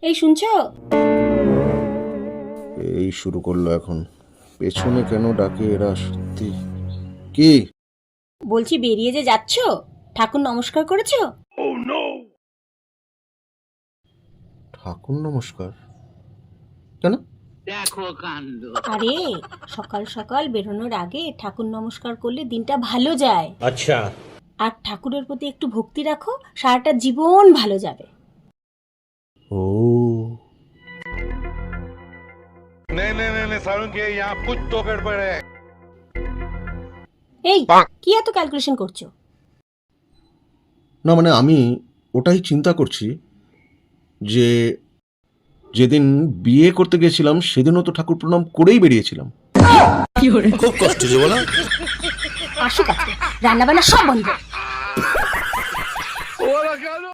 এই শুনছো? এই শুরু করলো এখন। পেছনে কেন ডাকে এরা সত্যি? কি বলছি বেরিয়ে যে যাচ্ছ, ঠাকুর নমস্কার করেছো? ঠাকুর নমস্কার কেন? আরে সকাল সকাল বেরোনোর আগে ঠাকুর নমস্কার করলে দিনটা ভালো যায়। अच्छा। আর ঠাকুরের প্রতি একটু ভক্তি রাখো, সারাটা জীবন ভালো যাবে। ও नहीं नहीं नहीं नहीं सारुण के यहाँ कुछ तो गड़बड़ है। এই কি এত ক্যালকুলেশন করছো? না, মানে আমি ওটাই চিন্তা করছি যে যেদিন বিয়ে করতে গেছিলাম সেদিনও তো ঠাকুর প্রণাম করেই বেরিয়েছিলাম। खूब कष्ट जो बोला। আসো কাছে, রান্না বান্না সব বন্ধ।